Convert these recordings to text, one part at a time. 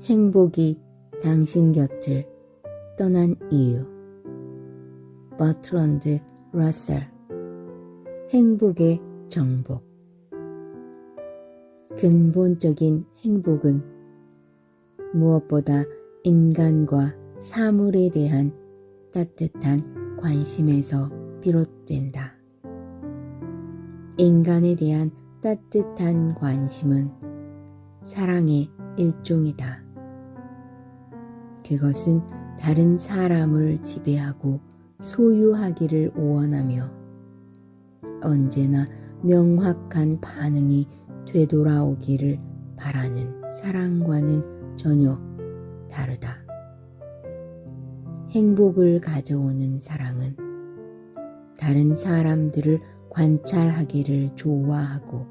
행복이 당신 곁을 떠난 이유. 버트런드 러셀. 행복의 정복. 근본적인 행복은 무엇보다 인간과 사물에 대한 따뜻한 관심에서 비롯된다. 인간에 대한 따뜻한 관심은 사랑의 일종이다. 그것은 다른 사람을 지배하고 소유하기를 원하며 언제나 명확한 반응이 되돌아오기를 바라는 사랑과는 전혀 다르다. 행복을 가져오는 사랑은 다른 사람들을 관찰하기를 좋아하고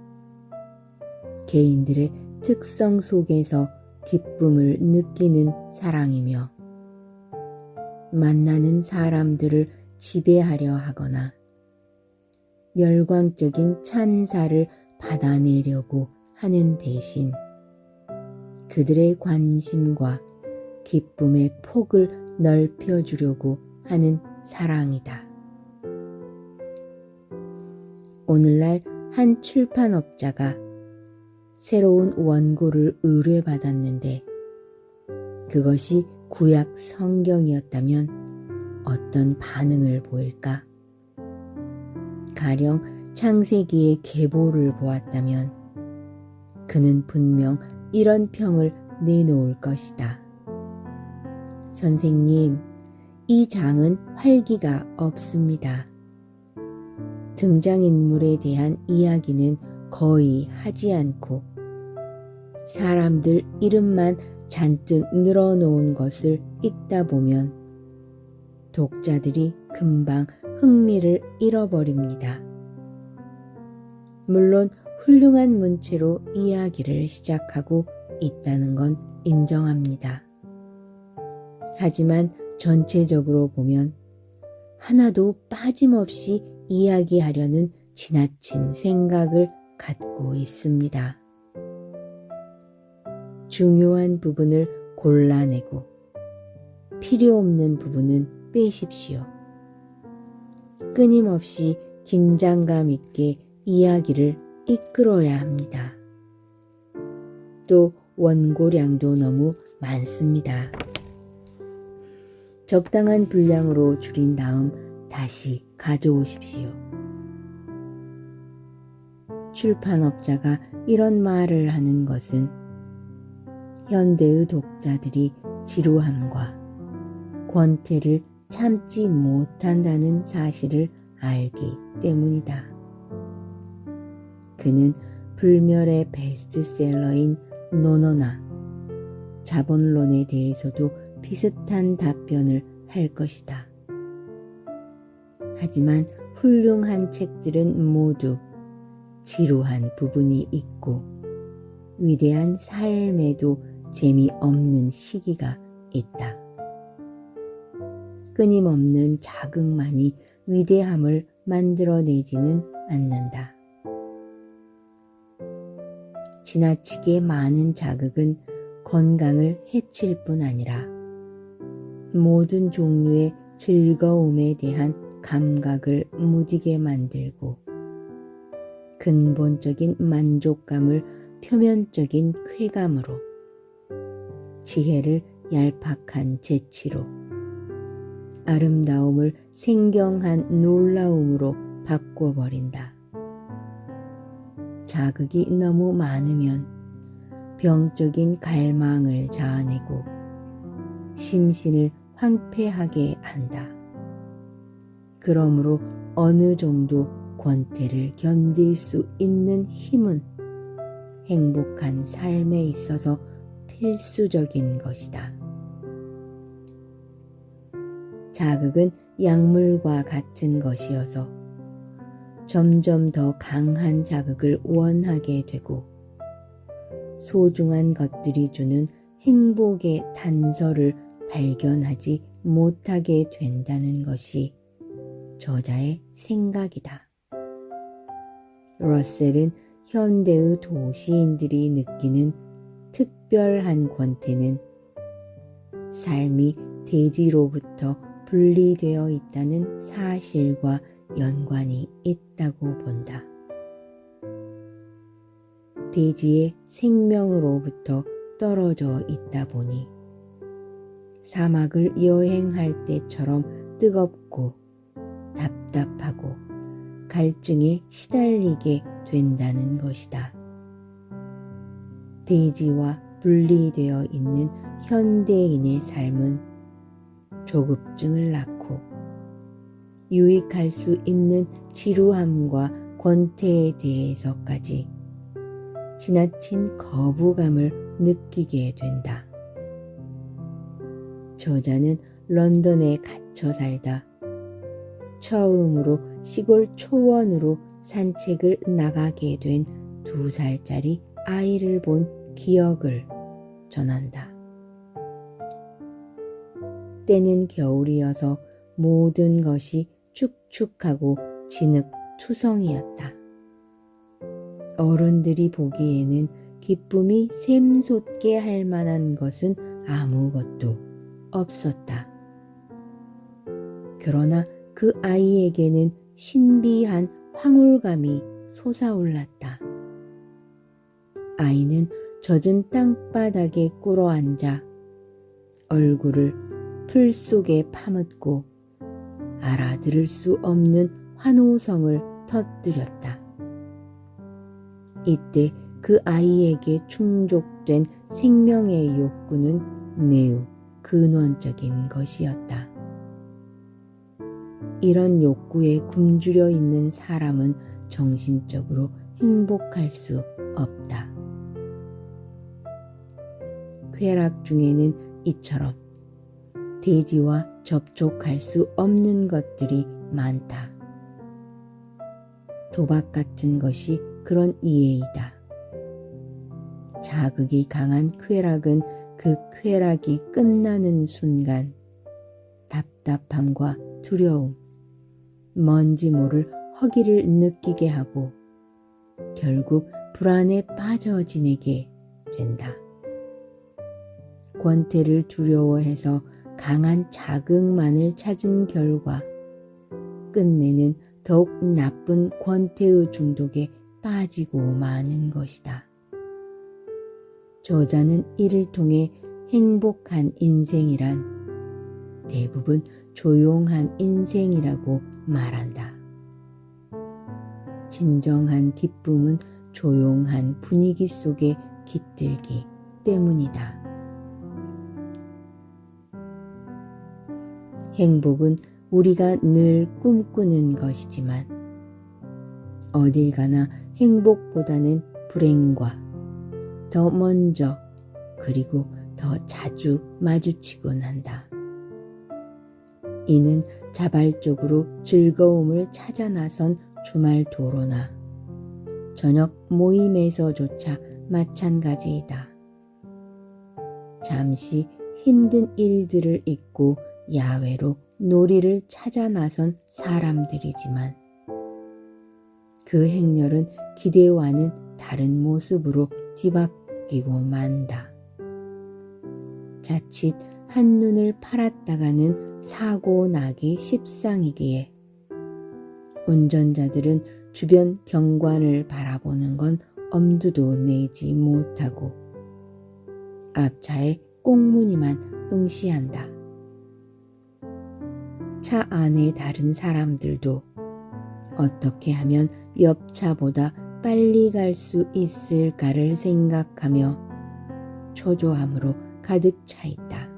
개인들의 특성 속에서 기쁨을 느끼는 사랑이며 만나는 사람들을 지배하려 하거나 열광적인 찬사를 받아내려고 하는 대신 그들의 관심과 기쁨의 폭을 넓혀주려고 하는 사랑이다. 오늘날 한 출판업자가 새로운 원고를 의뢰받았는데 그것이 구약 성경이었다면 어떤 반응을 보일까? 가령 창세기의 계보를 보았다면 그는 분명 이런 평을 내놓을 것이다. 선생님, 이 장은 활기가 없습니다. 등장인물에 대한 이야기는 거의 하지 않고 사람들 이름만 잔뜩 늘어놓은 것을 읽다 보면 독자들이 금방 흥미를 잃어버립니다. 물론 훌륭한 문체로 이야기를 시작하고 있다는 건 인정합니다. 하지만 전체적으로 보면 하나도 빠짐없이 이야기하려는 지나친 생각을 갖고 있습니다. 중요한 부분을 골라내고 필요 없는 부분은 빼십시오. 끊임없이 긴장감 있게 이야기를 이끌어야 합니다. 또 원고량도 너무 많습니다. 적당한 분량으로 줄인 다음 다시 가져오십시오. 출판업자가 이런 말을 하는 것은 현대의 독자들이 지루함과 권태를 참지 못한다는 사실을 알기 때문이다. 그는 불멸의 베스트셀러인 노너나 자본론에 대해서도 비슷한 답변을 할 것이다. 하지만 훌륭한 책들은 모두 지루한 부분이 있고 위대한 삶에도 재미없는 시기가 있다. 끊임없는 자극만이 위대함을 만들어내지는 않는다. 지나치게 많은 자극은 건강을 해칠 뿐 아니라 모든 종류의 즐거움에 대한 감각을 무디게 만들고 근본적인 만족감을 표면적인 쾌감으로 지혜를 얄팍한 재치로 아름다움을 생경한 놀라움으로 바꿔버린다. 자극이 너무 많으면 병적인 갈망을 자아내고 심신을 황폐하게 한다. 그러므로 어느 정도 권태를 견딜 수 있는 힘은 행복한 삶에 있어서 필수적인 것이다. 자극은 약물과 같은 것이어서 점점 더 강한 자극을 원하게 되고 소중한 것들이 주는 행복의 단서를 발견하지 못하게 된다는 것이 저자의 생각이다. 러셀은 현대의 도시인들이 느끼는 특별한 권태는 삶이 대지로부터 분리되어 있다는 사실과 연관이 있다고 본다. 대지의 생명으로부터 떨어져 있다 보니 사막을 여행할 때처럼 뜨겁고 답답하고 갈증에 시달리게 된다는 것이다. 대지와 분리되어 있는 현대인의 삶은 조급증을 낳고 유익할 수 있는 지루함과 권태에 대해서까지 지나친 거부감을 느끼게 된다. 저자는 런던에 갇혀 살다 처음으로 시골 초원으로 산책을 나가게 된 2살짜리 아이를 본 기억을 전한다. 때는 겨울이어서 모든 것이 축축하고 진흙투성이었다. 어른들이 보기에는 기쁨이 샘솟게 할 만한 것은 아무것도 없었다. 그러나 그 아이에게는 신비한 황홀감이 솟아올랐다. 아이는 젖은 땅바닥에 꿇어앉아 얼굴을 풀 속에 파묻고 알아들을 수 없는 환호성을 터뜨렸다. 이때 그 아이에게 충족된 생명의 욕구는 매우 근원적인 것이었다. 이런 욕구에 굶주려 있는 사람은 정신적으로 행복할 수 없다. 쾌락 중에는 이처럼 대지와 접촉할 수 없는 것들이 많다. 도박 같은 것이 그런 이해이다. 자극이 강한 쾌락은 그 쾌락이 끝나는 순간 답답함과 두려움, 뭔지 모를 허기를 느끼게 하고 결국 불안에 빠져 지내게 된다. 권태를 두려워해서 강한 자극만을 찾은 결과 끝내는 더욱 나쁜 권태의 중독에 빠지고 마는 것이다. 저자는 이를 통해 행복한 인생이란 대부분 조용한 인생이라고 말한다. 진정한 기쁨은 조용한 분위기 속에 깃들기 때문이다. 행복은 우리가 늘 꿈꾸는 것이지만 어딜 가나 행복보다는 불행과 더 먼저 그리고 더 자주 마주치곤 한다. 이는 자발적으로 즐거움을 찾아 나선 주말 도로나 저녁 모임에서조차 마찬가지이다. 잠시 힘든 일들을 잊고 야외로 놀이를 찾아 나선 사람들이지만 그 행렬은 기대와는 다른 모습으로 뒤바뀌고 만다. 자칫 한눈을 팔았다가는 사고 나기 십상이기에 운전자들은 주변 경관을 바라보는 건 엄두도 내지 못하고 앞차에 꽁무니만 응시한다. 차 안의 다른 사람들도 어떻게 하면 옆차보다 빨리 갈 수 있을까를 생각하며 초조함으로 가득 차 있다.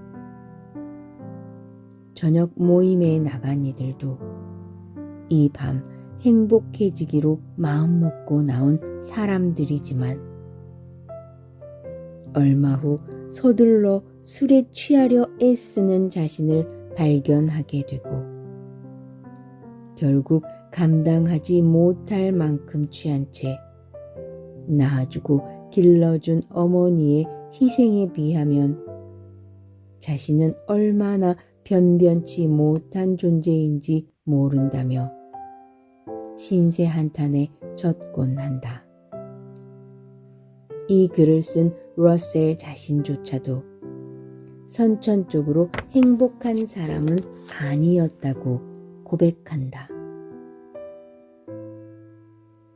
저녁 모임에 나간 이들도 이 밤 행복해지기로 마음먹고 나온 사람들이지만 얼마 후 서둘러 술에 취하려 애쓰는 자신을 발견하게 되고 결국 감당하지 못할 만큼 취한 채 낳아주고 길러준 어머니의 희생에 비하면 자신은 얼마나 변변치 못한 존재인지 모른다며 신세 한탄에 젖곤 한다. 이 글을 쓴 러셀 자신조차도 선천적으로 행복한 사람은 아니었다고 고백한다.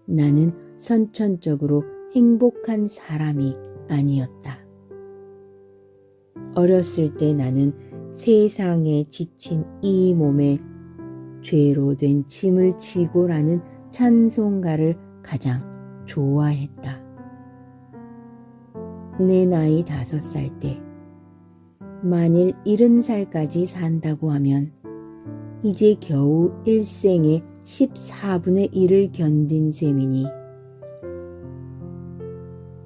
나는 선천적으로 행복한 사람이 아니었다. 어렸을 때 나는 세상에 지친 이 몸에 죄로 된 짐을 지고라는 찬송가를 가장 좋아했다. 내 나이 5살 때 만일 70살까지 산다고 하면 이제 겨우 일생의 14분의 1을 견딘 셈이니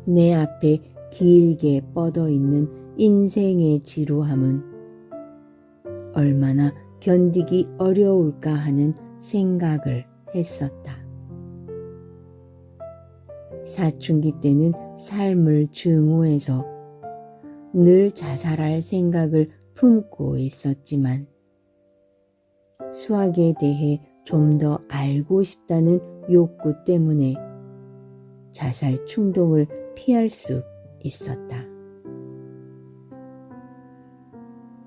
내 앞에 길게 뻗어 있는 인생의 지루함은 얼마나 견디기 어려울까 하는 생각을 했었다. 사춘기 때는 삶을 증오해서 늘 자살할 생각을 품고 있었지만 수학에 대해 좀 더 알고 싶다는 욕구 때문에 자살 충동을 피할 수 있었다.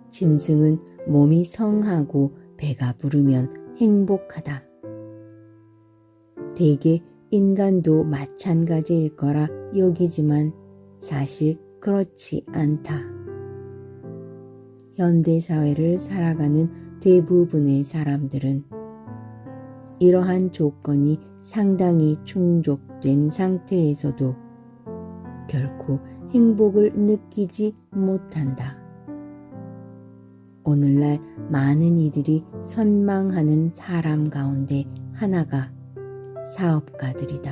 짐승은 몸이 성하고 배가 부르면 행복하다. 대개 인간도 마찬가지일 거라 여기지만 사실 그렇지 않다. 현대사회를 살아가는 대부분의 사람들은 이러한 조건이 상당히 충족된 상태에서도 결코 행복을 느끼지 못한다. 오늘날 많은 이들이 선망하는 사람 가운데 하나가 사업가들이다.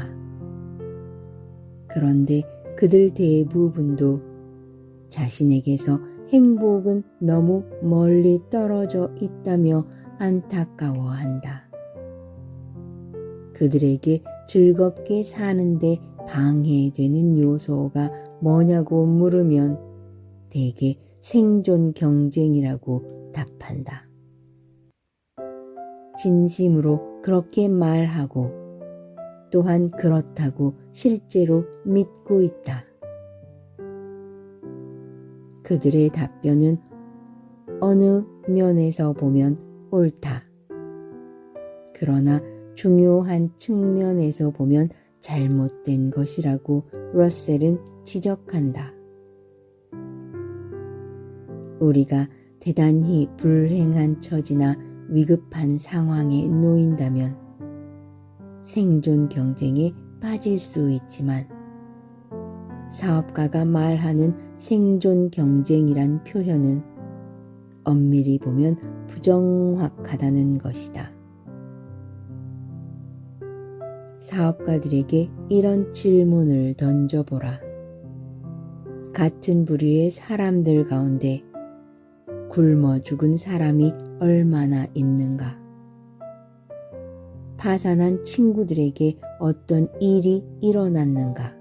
그런데 그들 대부분도 자신에게서 행복은 너무 멀리 떨어져 있다며 안타까워한다. 그들에게 즐겁게 사는데 방해되는 요소가 뭐냐고 물으면 대개 생존 경쟁이라고 답한다. 진심으로 그렇게 말하고 또한 그렇다고 실제로 믿고 있다. 그들의 답변은 어느 면에서 보면 옳다. 그러나 중요한 측면에서 보면 잘못된 것이라고 러셀은 지적한다. 우리가 대단히 불행한 처지나 위급한 상황에 놓인다면 생존 경쟁에 빠질 수 있지만 사업가가 말하는 생존 경쟁이란 표현은 엄밀히 보면 부정확하다는 것이다. 사업가들에게 이런 질문을 던져보라. 같은 부류의 사람들 가운데 굶어 죽은 사람이 얼마나 있는가? 파산한 친구들에게 어떤 일이 일어났는가?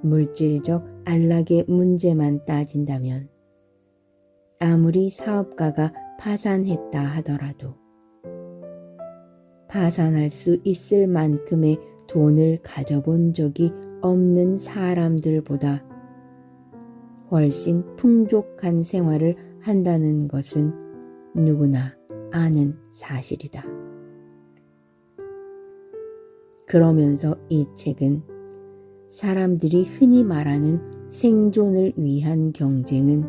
물질적 안락의 문제만 따진다면 아무리 사업가가 파산했다 하더라도 파산할 수 있을 만큼의 돈을 가져본 적이 없는 사람들보다 훨씬 풍족한 생활을 한다는 것은 누구나 아는 사실이다. 그러면서 이 책은 사람들이 흔히 말하는 생존을 위한 경쟁은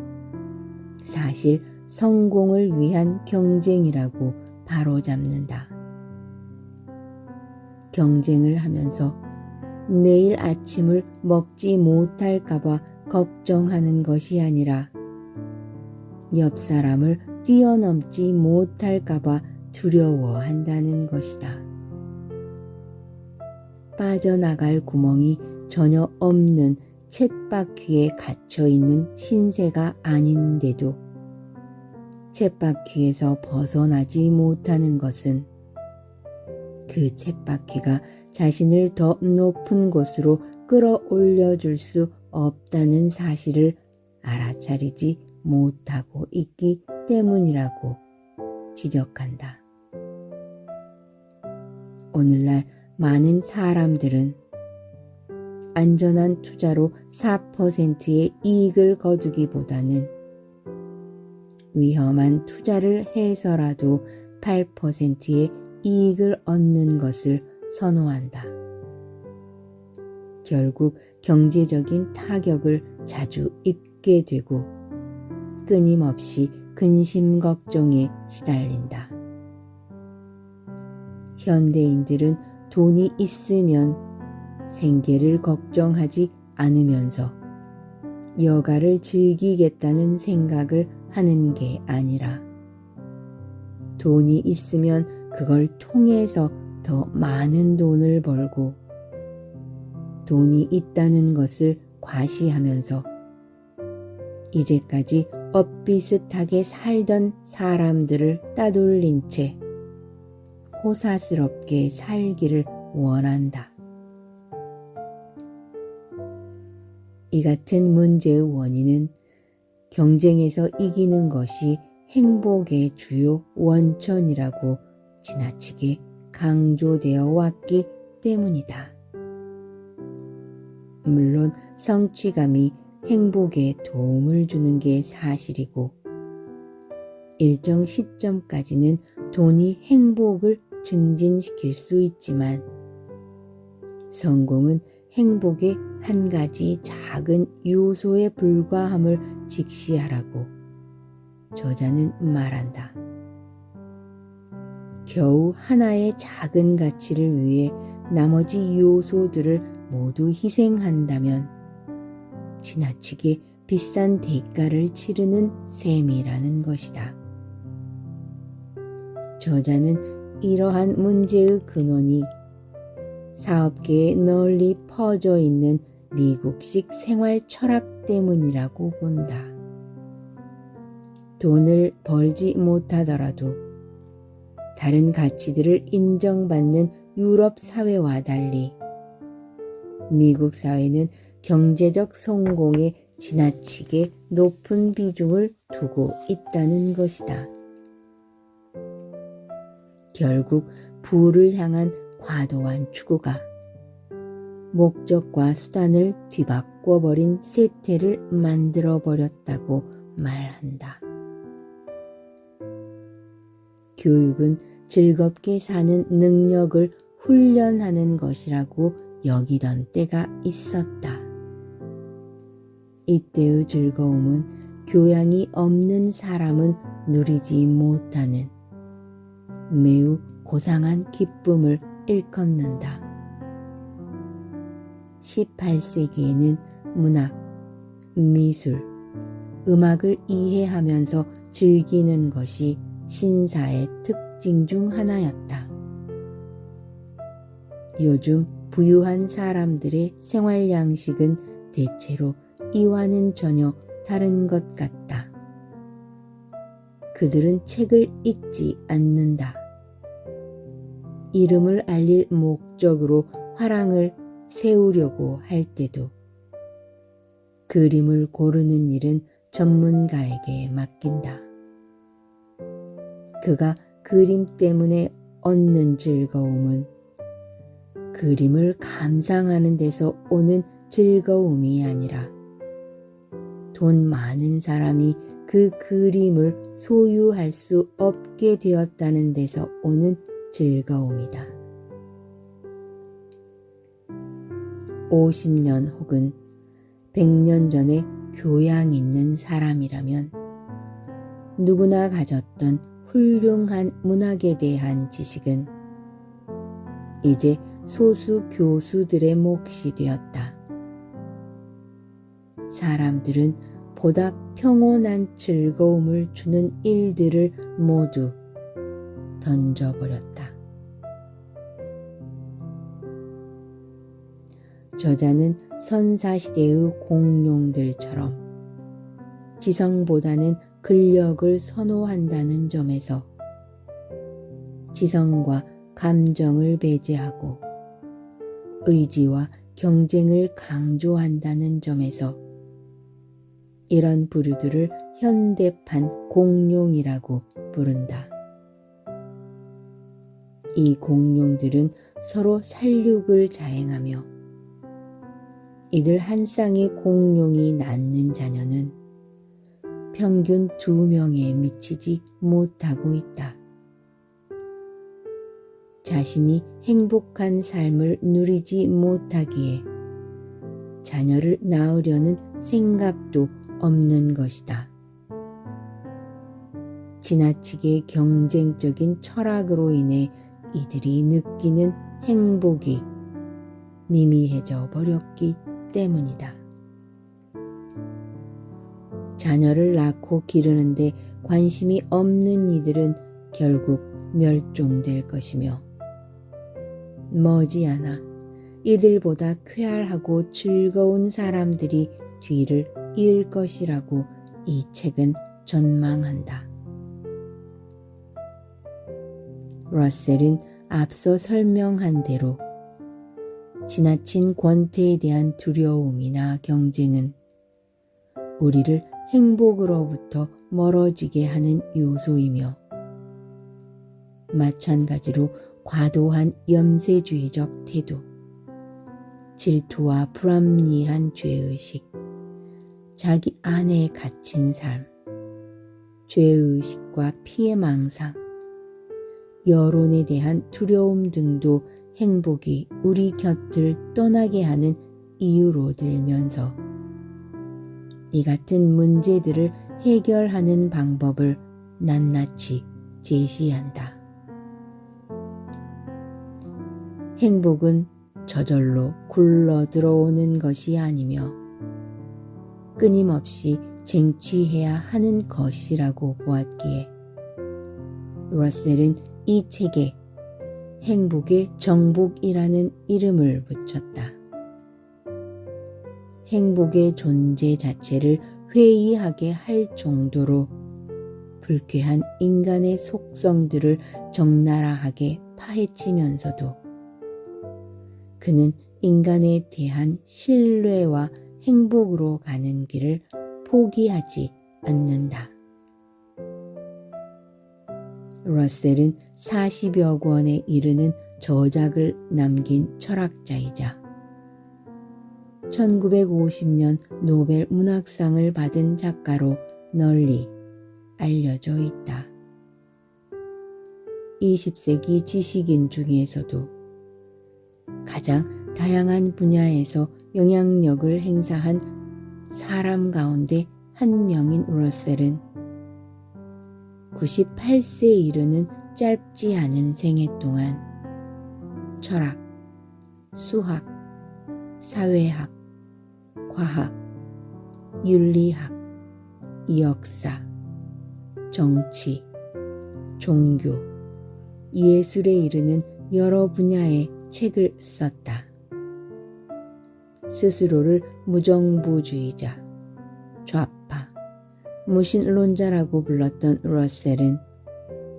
사실 성공을 위한 경쟁이라고 바로잡는다. 경쟁을 하면서 내일 아침을 먹지 못할까봐 걱정하는 것이 아니라 옆 사람을 뛰어넘지 못할까봐 두려워한다는 것이다. 빠져나갈 구멍이 전혀 없는 쳇바퀴에 갇혀있는 신세가 아닌데도 쳇바퀴에서 벗어나지 못하는 것은 그 쳇바퀴가 자신을 더 높은 곳으로 끌어올려줄 수 없다는 사실을 알아차리지 못하고 있기 때문이라고 지적한다. 오늘날 많은 사람들은 안전한 투자로 4%의 이익을 거두기보다는 위험한 투자를 해서라도 8%의 이익을 얻는 것을 선호한다. 결국 경제적인 타격을 자주 입게 되고 끊임없이 근심 걱정에 시달린다. 현대인들은 돈이 있으면 생계를 걱정하지 않으면서 여가를 즐기겠다는 생각을 하는 게 아니라 돈이 있으면 그걸 통해서 더 많은 돈을 벌고 돈이 있다는 것을 과시하면서 이제까지 엇비슷하게 살던 사람들을 따돌린 채 호사스럽게 살기를 원한다. 이 같은 문제의 원인은 경쟁에서 이기는 것이 행복의 주요 원천이라고 지나치게 강조되어 왔기 때문이다. 물론 성취감이 행복에 도움을 주는 게 사실이고 일정 시점까지는 돈이 행복을 증진시킬 수 있지만 성공은 행복의 한 가지 작은 요소에 불과함을 직시하라고 저자는 말한다. 겨우 하나의 작은 가치를 위해 나머지 요소들을 모두 희생한다면 지나치게 비싼 대가를 치르는 셈이라는 것이다. 저자는 이러한 문제의 근원이 사업계에 널리 퍼져 있는 미국식 생활 철학 때문이라고 본다. 돈을 벌지 못하더라도 다른 가치들을 인정받는 유럽 사회와 달리 미국 사회는 경제적 성공에 지나치게 높은 비중을 두고 있다는 것이다. 결국 부를 향한 과도한 추구가 목적과 수단을 뒤바꿔버린 세태를 만들어버렸다고 말한다. 교육은 즐겁게 사는 능력을 훈련하는 것이라고 여기던 때가 있었다. 이때의 즐거움은 교양이 없는 사람은 누리지 못하는 매우 고상한 기쁨을 일컫는다. 18세기에는 문학, 미술, 음악을 이해하면서 즐기는 것이 신사의 특징 중 하나였다. 요즘 부유한 사람들의 생활 양식은 대체로 이와는 전혀 다른 것 같다. 그들은 책을 읽지 않는다. 이름을 알릴 목적으로 화랑을 세우려고 할 때도 그림을 고르는 일은 전문가에게 맡긴다. 그가 그림 때문에 얻는 즐거움은 그림을 감상하는 데서 오는 즐거움이 아니라 돈 많은 사람이 그 그림을 소유할 수 없게 되었다는 데서 오는 즐거움이다. 50년 혹은 100년 전에 교양 있는 사람이라면 누구나 가졌던 훌륭한 문학에 대한 지식은 이제 소수 교수들의 몫이 되었다. 사람들은 보다 평온한 즐거움을 주는 일들을 모두 던져버렸다. 저자는 선사시대의 공룡들처럼 지성보다는 근력을 선호한다는 점에서 지성과 감정을 배제하고 의지와 경쟁을 강조한다는 점에서 이런 부류들을 현대판 공룡이라고 부른다. 이 공룡들은 서로 살육을 자행하며 이들 한 쌍의 공룡이 낳는 자녀는 평균 2명에 미치지 못하고 있다. 자신이 행복한 삶을 누리지 못하기에 자녀를 낳으려는 생각도 없는 것이다. 지나치게 경쟁적인 철학으로 인해 이들이 느끼는 행복이 미미해져 버렸기 때문이다. 자녀를 낳고 기르는데 관심이 없는 이들은 결국 멸종될 것이며 머지않아 이들보다 쾌활하고 즐거운 사람들이 뒤를 이을 것이라고 이 책은 전망한다. 러셀은 앞서 설명한 대로 지나친 권태에 대한 두려움이나 경쟁은 우리를 행복으로부터 멀어지게 하는 요소이며 마찬가지로 과도한 염세주의적 태도, 질투와 불합리한 죄의식, 자기 안에 갇힌 삶, 죄의식과 피해망상, 여론에 대한 두려움 등도 행복이 우리 곁을 떠나게 하는 이유로 들면서 이 같은 문제들을 해결하는 방법을 낱낱이 제시한다. 행복은 저절로 굴러 들어오는 것이 아니며 끊임없이 쟁취해야 하는 것이라고 보았기에 러셀은 이 책에 행복의 정복이라는 이름을 붙였다. 행복의 존재 자체를 회의하게 할 정도로 불쾌한 인간의 속성들을 적나라하게 파헤치면서도 그는 인간에 대한 신뢰와 행복으로 가는 길을 포기하지 않는다. 러셀은 40여 권에 이르는 저작을 남긴 철학자이자 1950년 노벨 문학상을 받은 작가로 널리 알려져 있다. 20세기 지식인 중에서도 가장 다양한 분야에서 영향력을 행사한 사람 가운데 한 명인 러셀은 98세에 이르는 짧지 않은 생애 동안 철학, 수학, 사회학, 과학, 윤리학, 역사, 정치, 종교, 예술에 이르는 여러 분야의 책을 썼다. 스스로를 무정부주의자, 좌파, 무신론자라고 불렀던 러셀은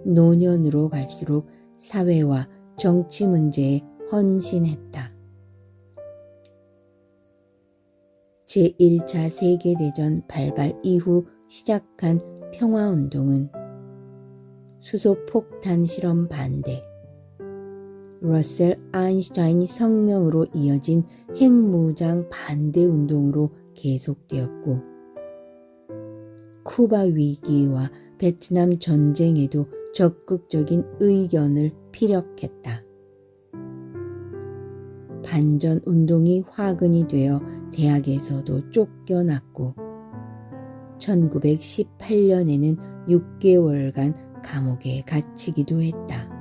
노년으로 갈수록 사회와 정치 문제에 헌신했다. 제1차 세계대전 발발 이후 시작한 평화운동은 수소폭탄 실험 반대, 러셀 아인슈타인 성명으로 이어진 핵무장 반대 운동으로 계속되었고 쿠바 위기와 베트남 전쟁에도 적극적인 의견을 피력했다. 반전 운동이 화근이 되어 대학에서도 쫓겨났고 1918년에는 6개월간 감옥에 갇히기도 했다.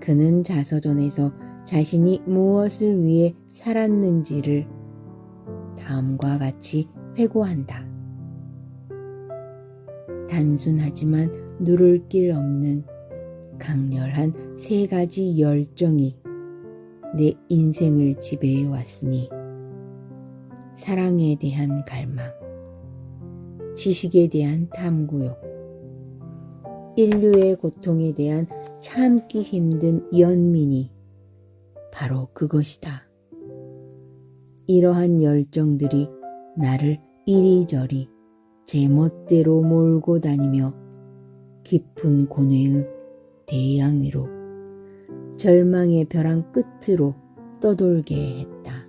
그는 자서전에서 자신이 무엇을 위해 살았는지를 다음과 같이 회고한다. 단순하지만 누를 길 없는 강렬한 3가지 열정이 내 인생을 지배해 왔으니 사랑에 대한 갈망, 지식에 대한 탐구욕, 인류의 고통에 대한 참기 힘든 연민이 바로 그것이다. 이러한 열정들이 나를 이리저리 제 멋대로 몰고 다니며 깊은 고뇌의 대양 위로 절망의 벼랑 끝으로 떠돌게 했다.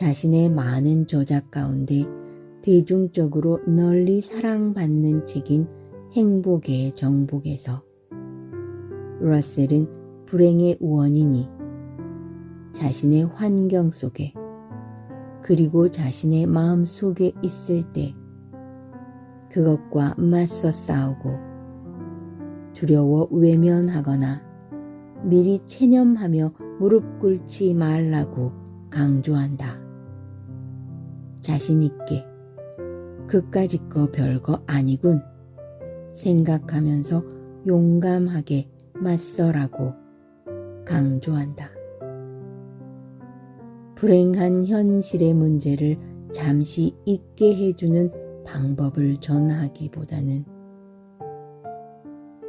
자신의 많은 저작 가운데 대중적으로 널리 사랑받는 책인 행복의 정복에서 러셀은 불행의 원인이 자신의 환경 속에 그리고 자신의 마음 속에 있을 때 그것과 맞서 싸우고 두려워 외면하거나 미리 체념하며 무릎 꿇지 말라고 강조한다. 자신 있게 그까짓 거 별거 아니군 생각하면서 용감하게 맞서라고 강조한다. 불행한 현실의 문제를 잠시 잊게 해주는 방법을 전하기보다는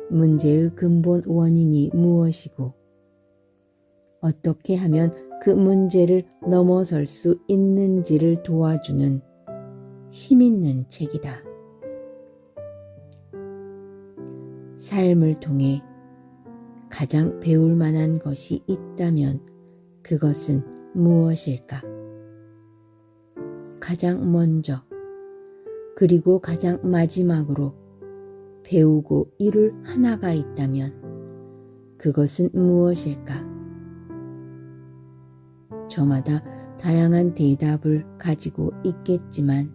문제의 근본 원인이 무엇이고 어떻게 하면 그 문제를 넘어설 수 있는지를 도와주는 힘있는 책이다. 삶을 통해 가장 배울 만한 것이 있다면 그것은 무엇일까? 가장 먼저 그리고 가장 마지막으로 배우고 이룰 하나가 있다면 그것은 무엇일까? 저마다 다양한 대답을 가지고 있겠지만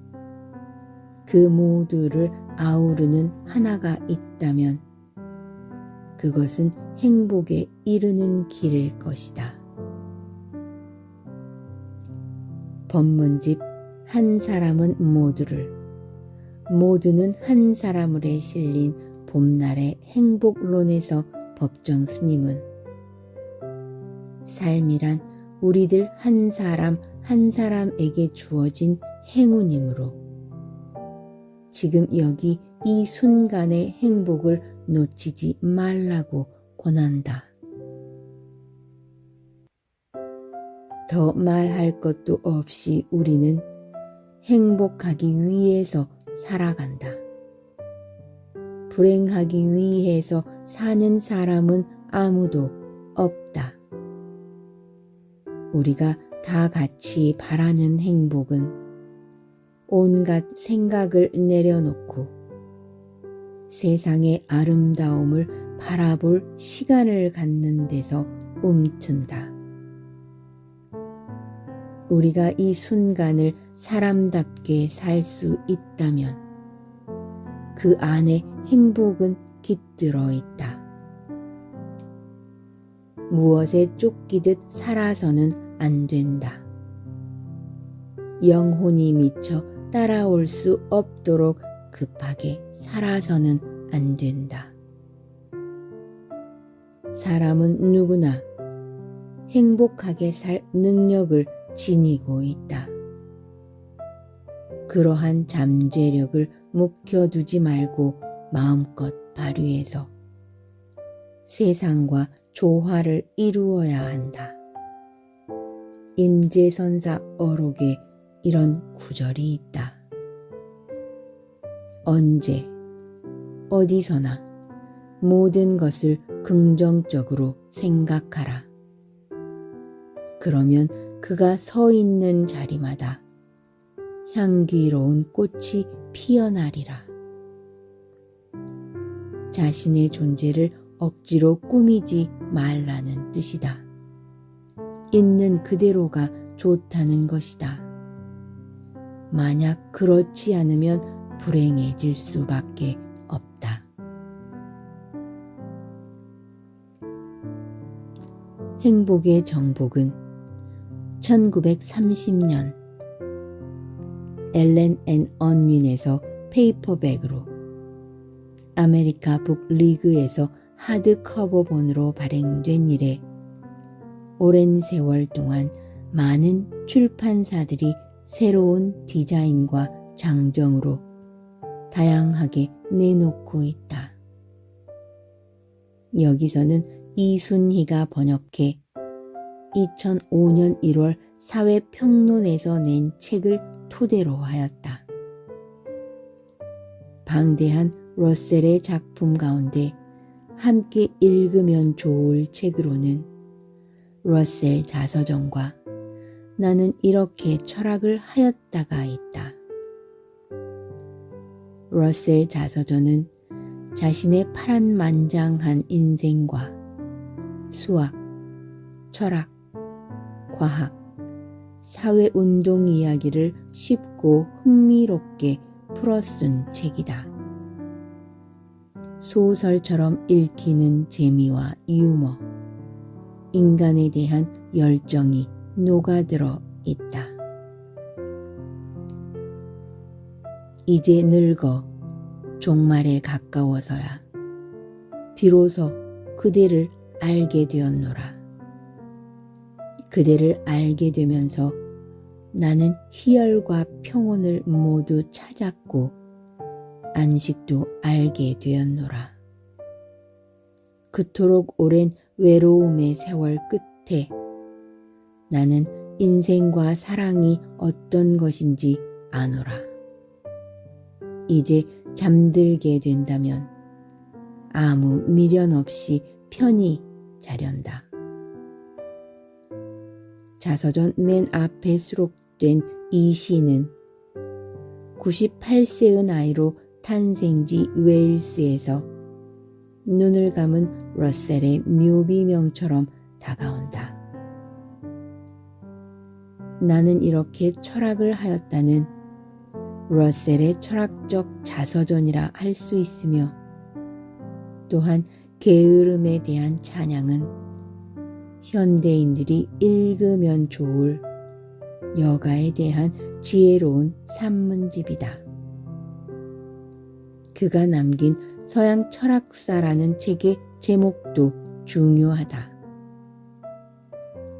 그 모두를 아우르는 하나가 있다면 그것은 행복에 이르는 길일 것이다. 법문집 한 사람은 모두는 한 사람을에 실린 봄날의 행복론에서 법정 스님은 삶이란 우리들 한 사람 한 사람에게 주어진 행운이므로 지금 여기 이 순간의 행복을 놓치지 말라고 권한다. 더 말할 것도 없이 우리는 행복하기 위해서 살아간다. 불행하기 위해서 사는 사람은 아무도 없다. 우리가 다 같이 바라는 행복은 온갖 생각을 내려놓고 세상의 아름다움을 바라볼 시간을 갖는 데서 움튼다. 우리가 이 순간을 사람답게 살 수 있다면 그 안에 행복은 깃들어 있다. 무엇에 쫓기듯 살아서는 안 된다. 영혼이 미쳐 따라올 수 없도록 급하게 살아서는 안 된다. 사람은 누구나 행복하게 살 능력을 지니고 있다. 그러한 잠재력을 묵혀두지 말고 마음껏 발휘해서 세상과 조화를 이루어야 한다. 임재선사 어록에 이런 구절이 있다. 언제, 어디서나 모든 것을 긍정적으로 생각하라. 그러면 그가 서 있는 자리마다 향기로운 꽃이 피어나리라. 자신의 존재를 억지로 꾸미지 말라는 뜻이다. 있는 그대로가 좋다는 것이다. 만약 그렇지 않으면 불행해질 수밖에 없다. 행복의 정복은 1930년 엘렌 앤 언윈에서 페이퍼백으로 아메리카 북리그에서 하드커버본으로 발행된 이래 오랜 세월 동안 많은 출판사들이 새로운 디자인과 장정으로 다양하게 내놓고 있다. 여기서는 이순희가 번역해 2005년 1월 사회평론에서 낸 책을 토대로 하였다. 방대한 러셀의 작품 가운데 함께 읽으면 좋을 책으로는 러셀 자서전과 나는 이렇게 철학을 하였다가 있다. 러셀 자서전은 자신의 파란만장한 인생과 수학, 철학, 과학, 사회운동 이야기를 쉽고 흥미롭게 풀어쓴 책이다. 소설처럼 읽히는 재미와 유머, 인간에 대한 열정이 녹아들어 있다. 이제 늙어 종말에 가까워서야 비로소 그대를 알게 되었노라. 그대를 알게 되면서 나는 희열과 평온을 모두 찾았고 안식도 알게 되었노라. 그토록 오랜 외로움의 세월 끝에 나는 인생과 사랑이 어떤 것인지 아노라. 이제 잠들게 된다면 아무 미련 없이 편히 자련다. 자서전 맨 앞에 수록된 이 시는 98세의 나이로 탄생지 웨일스에서 눈을 감은 러셀의 묘비명처럼 다가온다. 나는 이렇게 철학을 하였다는 러셀의 철학적 자서전이라 할 수 있으며 또한 게으름에 대한 찬양은 현대인들이 읽으면 좋을 여가에 대한 지혜로운 산문집이다. 그가 남긴 서양 철학사라는 책의 제목도 중요하다.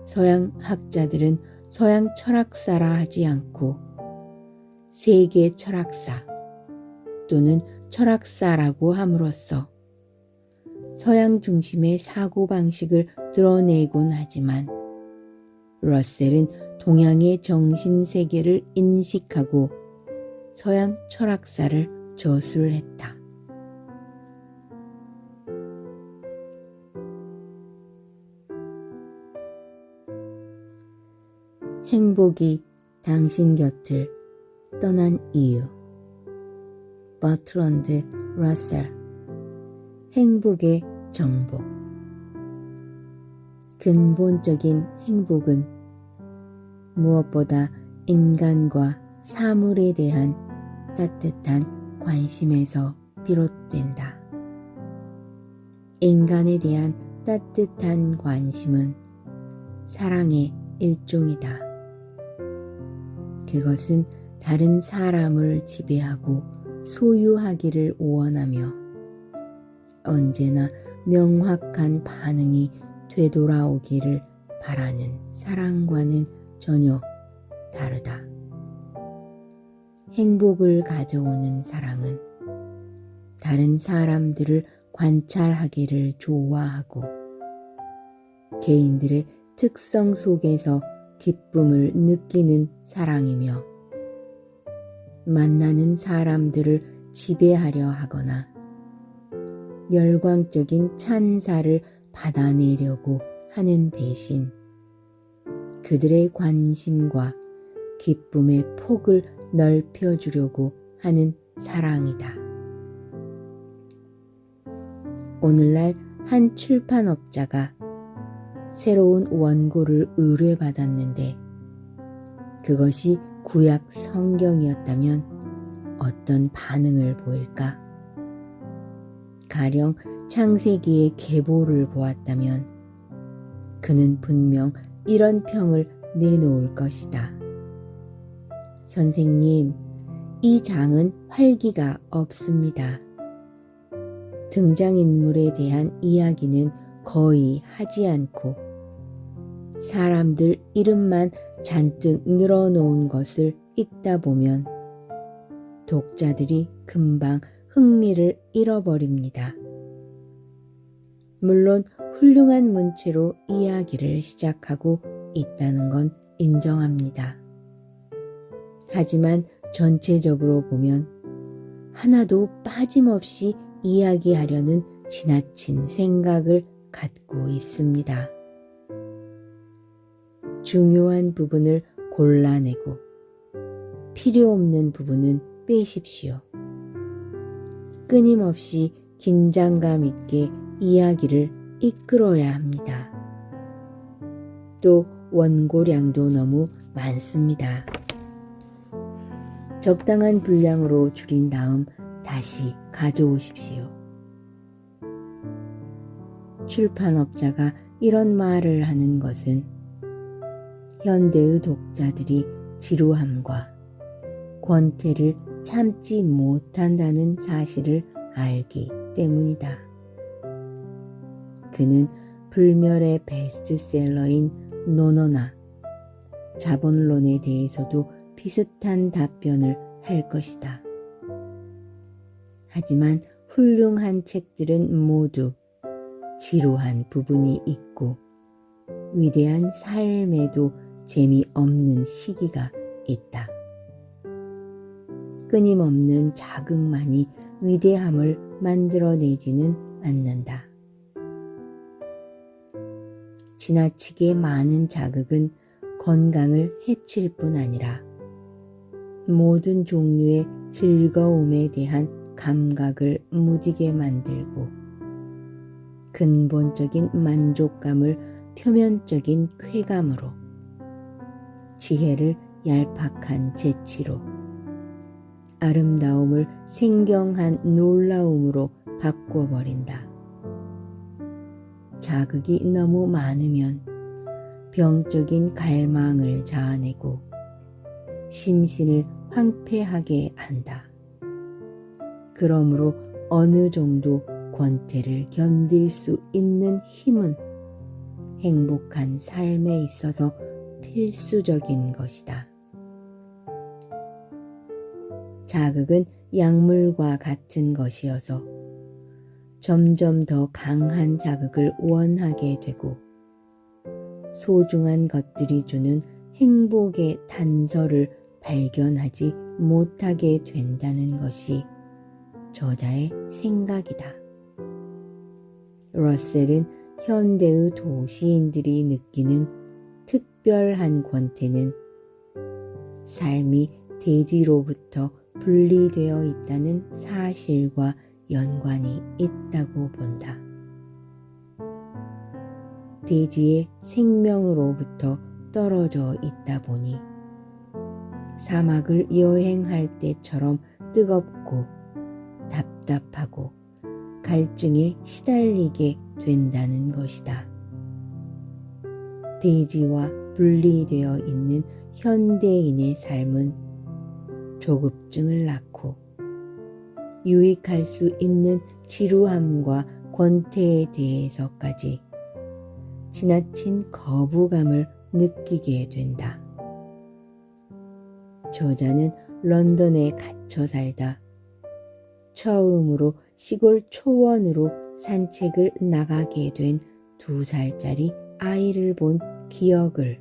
서양 학자들은 서양 철학사라 하지 않고 세계 철학사 또는 철학사라고 함으로써 서양 중심의 사고방식을 드러내곤 하지만 러셀은 동양의 정신세계를 인식하고 서양 철학사를 저술했다. 행복이 당신 곁을 떠난 이유. 버트런드 러셀. 행복의 정복. 근본적인 행복은 무엇보다 인간과 사물에 대한 따뜻한 관심에서 비롯된다. 인간에 대한 따뜻한 관심은 사랑의 일종이다. 그것은 다른 사람을 지배하고 소유하기를 원하며 언제나 명확한 반응이 되돌아오기를 바라는 사랑과는 전혀 다르다. 행복을 가져오는 사랑은 다른 사람들을 관찰하기를 좋아하고 개인들의 특성 속에서 기쁨을 느끼는 사랑이며 만나는 사람들을 지배하려 하거나 열광적인 찬사를 받아내려고 하는 대신 그들의 관심과 기쁨의 폭을 넓혀주려고 하는 사랑이다. 오늘날 한 출판업자가 새로운 원고를 의뢰받았는데 그것이 구약 성경이었다면 어떤 반응을 보일까? 가령 창세기의 계보를 보았다면 그는 분명 이런 평을 내놓을 것이다. 선생님, 이 장은 활기가 없습니다. 등장인물에 대한 이야기는 거의 하지 않고 사람들 이름만 잔뜩 늘어놓은 것을 읽다 보면 독자들이 금방 흥미를 잃어버립니다. 물론 훌륭한 문체로 이야기를 시작하고 있다는 건 인정합니다. 하지만 전체적으로 보면 하나도 빠짐없이 이야기하려는 지나친 생각을 갖고 있습니다. 중요한 부분을 골라내고 필요 없는 부분은 빼십시오. 끊임없이 긴장감 있게 이야기를 이끌어야 합니다. 또 원고량도 너무 많습니다. 적당한 분량으로 줄인 다음 다시 가져오십시오. 출판업자가 이런 말을 하는 것은 현대의 독자들이 지루함과 권태를 참지 못한다는 사실을 알기 때문이다. 그는 불멸의 베스트셀러인 노너나 자본론에 대해서도 비슷한 답변을 할 것이다. 하지만 훌륭한 책들은 모두 지루한 부분이 있고 위대한 삶에도 재미없는 시기가 있다. 끊임없는 자극만이 위대함을 만들어내지는 않는다. 지나치게 많은 자극은 건강을 해칠 뿐 아니라 모든 종류의 즐거움에 대한 감각을 무디게 만들고 근본적인 만족감을 표면적인 쾌감으로, 지혜를 얄팍한 재치로, 아름다움을 생경한 놀라움으로 바꿔버린다. 자극이 너무 많으면 병적인 갈망을 자아내고 심신을 황폐하게 한다. 그러므로 어느 정도 권태를 견딜 수 있는 힘은 행복한 삶에 있어서 필수적인 것이다. 자극은 약물과 같은 것이어서 점점 더 강한 자극을 원하게 되고 소중한 것들이 주는 행복의 단서를 발견하지 못하게 된다는 것이 저자의 생각이다. 러셀은 현대의 도시인들이 느끼는 특별한 권태는 삶이 대지로부터 분리되어 있다는 사실과 연관이 있다고 본다. 대지의 생명으로부터 떨어져 있다 보니 사막을 여행할 때처럼 뜨겁고 답답하고 갈증에 시달리게 된다는 것이다. 대지와 분리되어 있는 현대인의 삶은 조급증을 낳고 유익할 수 있는 지루함과 권태에 대해서까지 지나친 거부감을 느끼게 된다. 저자는 런던에 갇혀 살다 처음으로 시골 초원으로 산책을 나가게 된 2살짜리 아이를 본 기억을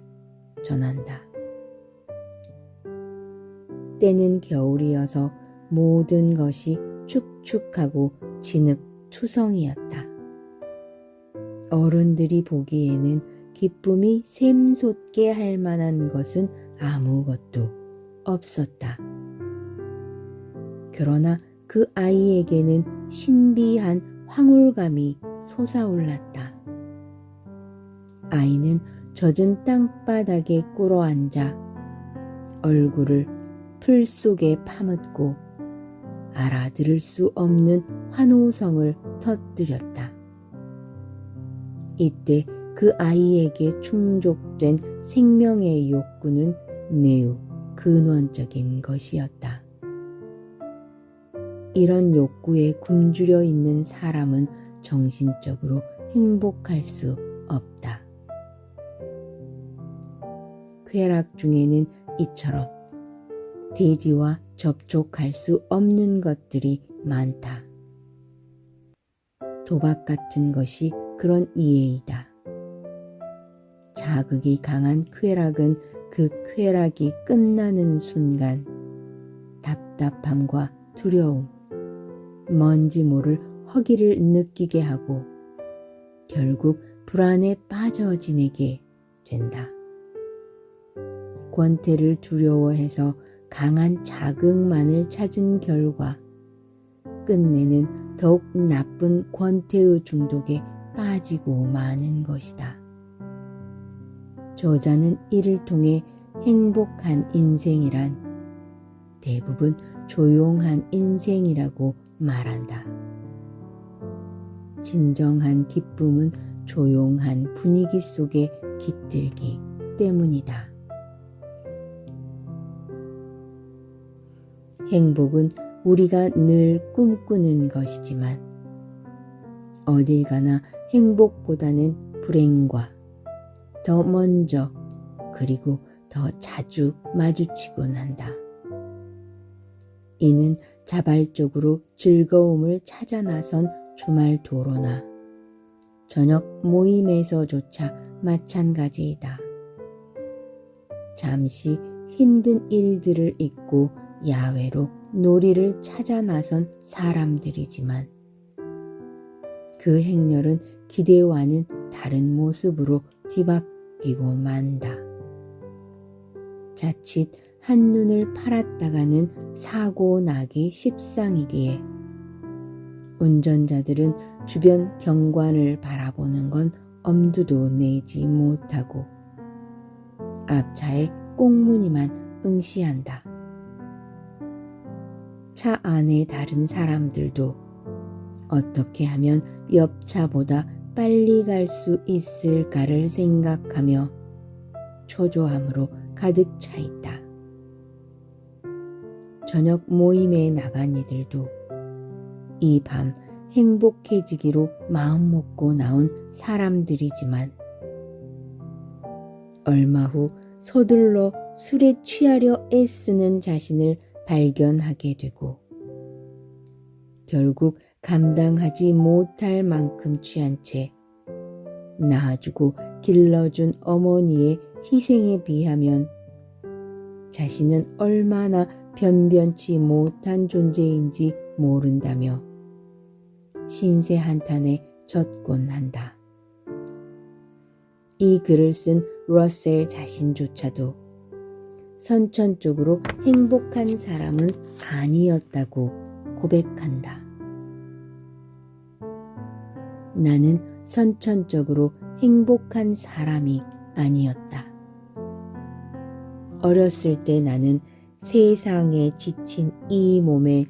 전한다. 때는 겨울이어서 모든 것이 축축하고 진흙투성이었다. 어른들이 보기에는 기쁨이 샘솟게 할 만한 것은 아무것도 없었다. 그러나 그 아이에게는 신비한 황홀감이 솟아올랐다. 아이는 젖은 땅바닥에 꿇어앉아 얼굴을 풀 속에 파묻고 알아들을 수 없는 환호성을 터뜨렸다. 이때 그 아이에게 충족된 생명의 욕구는 매우 근원적인 것이었다. 이런 욕구에 굶주려 있는 사람은 정신적으로 행복할 수 없다. 쾌락 중에는 이처럼 대지와 접촉할 수 없는 것들이 많다. 도박 같은 것이 그런 이해이다. 자극이 강한 쾌락은 그 쾌락이 끝나는 순간 답답함과 두려움, 뭔지 모를 허기를 느끼게 하고 결국 불안에 빠져 지내게 된다. 권태를 두려워해서 강한 자극만을 찾은 결과 끝내는 더욱 나쁜 권태의 중독에 빠지고 마는 것이다. 저자는 이를 통해 행복한 인생이란 대부분 조용한 인생이라고 말한다. 진정한 기쁨은 조용한 분위기 속에 깃들기 때문이다. 행복은 우리가 늘 꿈꾸는 것이지만 어딜 가나 행복보다는 불행과 더 먼저 그리고 더 자주 마주치곤 한다. 이는 자발적으로 즐거움을 찾아 나선 주말 도로나 저녁 모임에서조차 마찬가지이다. 잠시 힘든 일들을 잊고 야외로 놀이를 찾아 나선 사람들이지만 그 행렬은 기대와는 다른 모습으로 뒤바뀌고 만다. 자칫 한눈을 팔았다가는 사고 나기 십상이기에 운전자들은 주변 경관을 바라보는 건 엄두도 내지 못하고 앞차의 꽁무니만 응시한다. 차 안에 다른 사람들도 어떻게 하면 옆차보다 빨리 갈 수 있을까를 생각하며 초조함으로 가득 차 있다. 저녁 모임에 나간 이들도 이 밤 행복해지기로 마음먹고 나온 사람들이지만 얼마 후 서둘러 술에 취하려 애쓰는 자신을 발견하게 되고 결국 감당하지 못할 만큼 취한 채 낳아주고 길러준 어머니의 희생에 비하면 자신은 얼마나 변변치 못한 존재인지 모른다며 신세 한탄에 젖곤 한다. 이 글을 쓴 러셀 자신조차도 선천적으로 행복한 사람은 아니었다고 고백한다. 나는 선천적으로 행복한 사람이 아니었다. 어렸을 때 나는 세상에 지친 이 몸에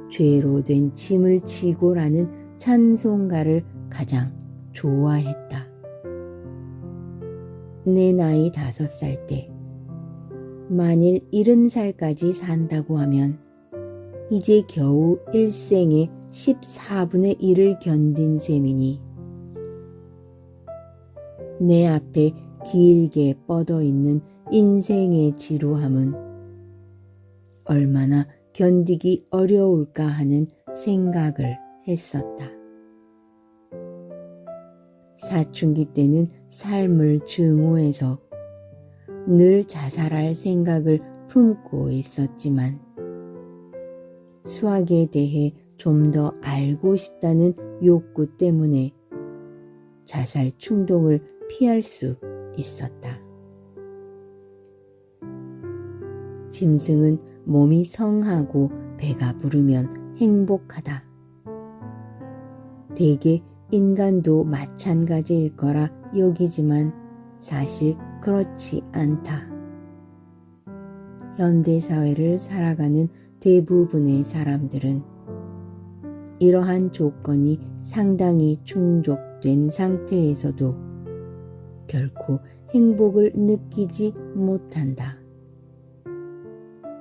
죄로 된 짐을 지고라는 찬송가를 가장 좋아했다. 내 나이 5살 때 만일 70살까지 산다고 하면 이제 겨우 일생의 14분의 1을 견딘 셈이니 내 앞에 길게 뻗어 있는 인생의 지루함은 얼마나 견디기 어려울까 하는 생각을 했었다. 사춘기 때는 삶을 증오해서 늘 자살할 생각을 품고 있었지만 수학에 대해 좀 더 알고 싶다는 욕구 때문에 자살 충동을 피할 수 있었다. 짐승은 몸이 성하고 배가 부르면 행복하다. 대개 인간도 마찬가지일 거라 여기지만 사실 그렇지 않다. 현대사회를 살아가는 대부분의 사람들은 이러한 조건이 상당히 충족된 상태에서도 결코 행복을 느끼지 못한다.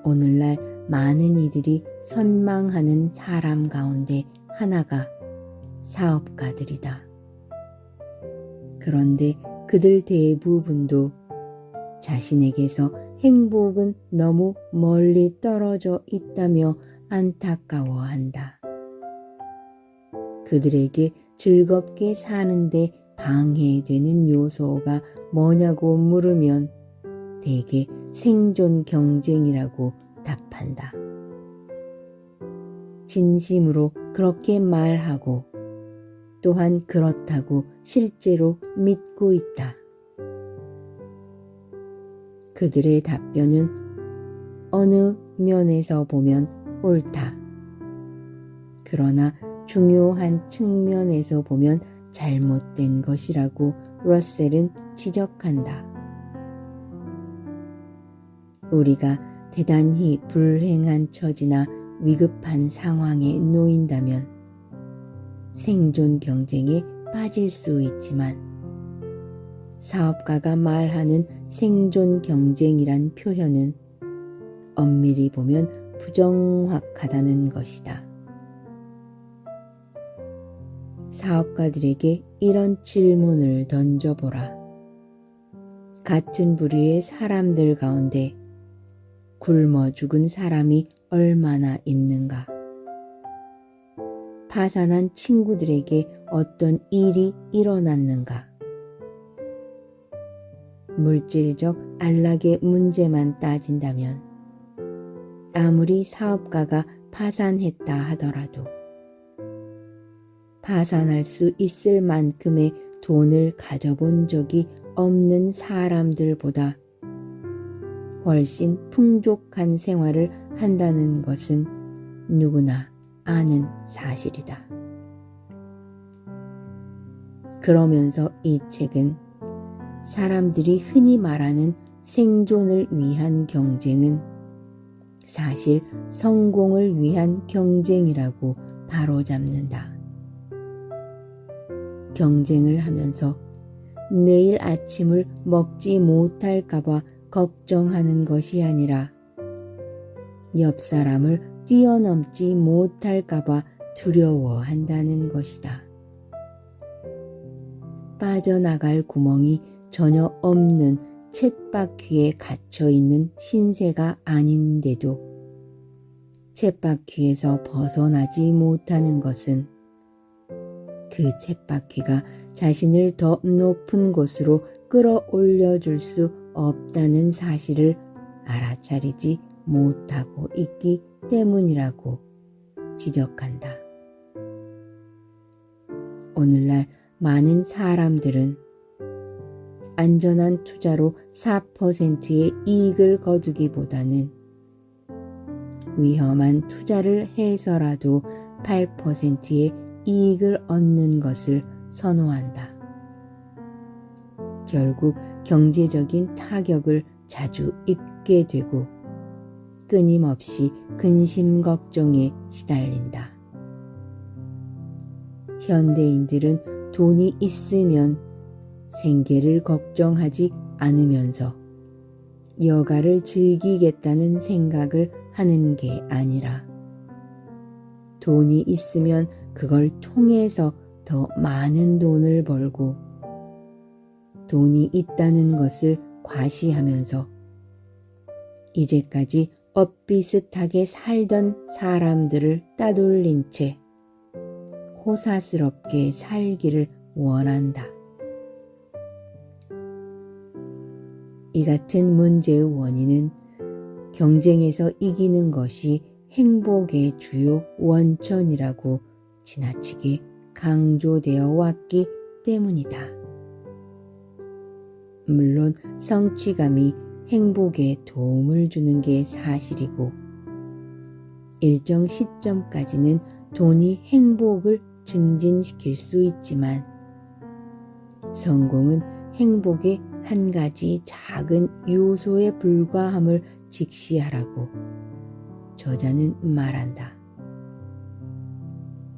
오늘날 많은 이들이 선망하는 사람 가운데 하나가 사업가들이다. 그런데 그들 대부분도 자신에게서 행복은 너무 멀리 떨어져 있다며 안타까워한다. 그들에게 즐겁게 사는데 방해되는 요소가 뭐냐고 물으면 대개 생존 경쟁이라고 답한다. 진심으로 그렇게 말하고 또한 그렇다고 실제로 믿고 있다. 그들의 답변은 어느 면에서 보면 옳다. 그러나 중요한 측면에서 보면 잘못된 것이라고 러셀은 지적한다. 우리가 대단히 불행한 처지나 위급한 상황에 놓인다면 생존 경쟁에 빠질 수 있지만 사업가가 말하는 생존 경쟁이란 표현은 엄밀히 보면 부정확하다는 것이다. 사업가들에게 이런 질문을 던져보라. 같은 부류의 사람들 가운데 굶어 죽은 사람이 얼마나 있는가? 파산한 친구들에게 어떤 일이 일어났는가? 물질적 안락의 문제만 따진다면 아무리 사업가가 파산했다 하더라도 파산할 수 있을 만큼의 돈을 가져본 적이 없는 사람들보다 훨씬 풍족한 생활을 한다는 것은 누구나 아는 사실이다. 그러면서 이 책은 사람들이 흔히 말하는 생존을 위한 경쟁은 사실 성공을 위한 경쟁이라고 바로잡는다. 경쟁을 하면서 내일 아침을 먹지 못할까봐 걱정하는 것이 아니라 옆 사람을 뛰어넘지 못할까봐 두려워한다는 것이다. 빠져나갈 구멍이 전혀 없는 쳇바퀴에 갇혀있는 신세가 아닌데도 쳇바퀴에서 벗어나지 못하는 것은 그 쳇바퀴가 자신을 더 높은 곳으로 끌어올려 줄 수 없다는 사실을 알아차리지 못하고 있기 때문이라고 지적한다. 오늘날 많은 사람들은 안전한 투자로 4%의 이익을 거두기보다는 위험한 투자를 해서라도 8%의 이익을 얻는 것을 선호한다. 결국 경제적인 타격을 자주 입게 되고 끊임없이 근심 걱정에 시달린다. 현대인들은 돈이 있으면 생계를 걱정하지 않으면서 여가를 즐기겠다는 생각을 하는 게 아니라 돈이 있으면 그걸 통해서 더 많은 돈을 벌고 돈이 있다는 것을 과시하면서 이제까지 엇비슷하게 살던 사람들을 따돌린 채 호사스럽게 살기를 원한다. 이 같은 문제의 원인은 경쟁에서 이기는 것이 행복의 주요 원천이라고 지나치게 강조되어 왔기 때문이다. 물론 성취감이 행복에 도움을 주는 게 사실이고 일정 시점까지는 돈이 행복을 증진시킬 수 있지만 성공은 행복의 한 가지 작은 요소에 불과함을 직시하라고 저자는 말한다.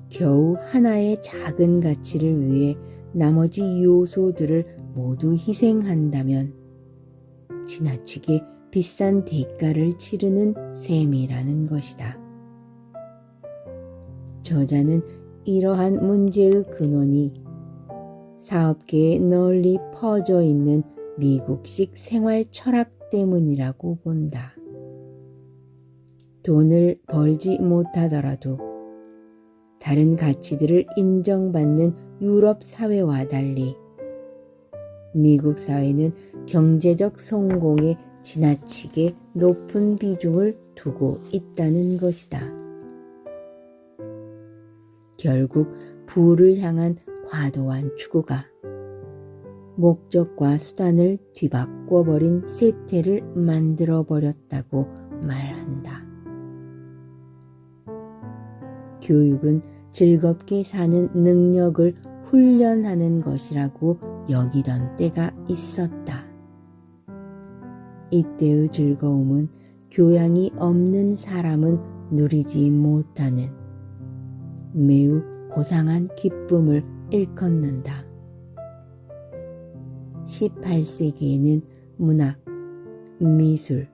겨우 하나의 작은 가치를 위해 나머지 요소들을 모두 희생한다면 지나치게 비싼 대가를 치르는 셈이라는 것이다. 저자는 이러한 문제의 근원이 사업계에 널리 퍼져 있는 미국식 생활 철학 때문이라고 본다. 돈을 벌지 못하더라도 다른 가치들을 인정받는 유럽 사회와 달리 미국 사회는 경제적 성공에 지나치게 높은 비중을 두고 있다는 것이다. 결국 부를 향한 과도한 추구가 목적과 수단을 뒤바꿔버린 세태를 만들어버렸다고 말한다. 교육은 즐겁게 사는 능력을 훈련하는 것이라고 여기던 때가 있었다. 이때의 즐거움은 교양이 없는 사람은 누리지 못하는 매우 고상한 기쁨을 일컫는다. 18세기에는 문학, 미술,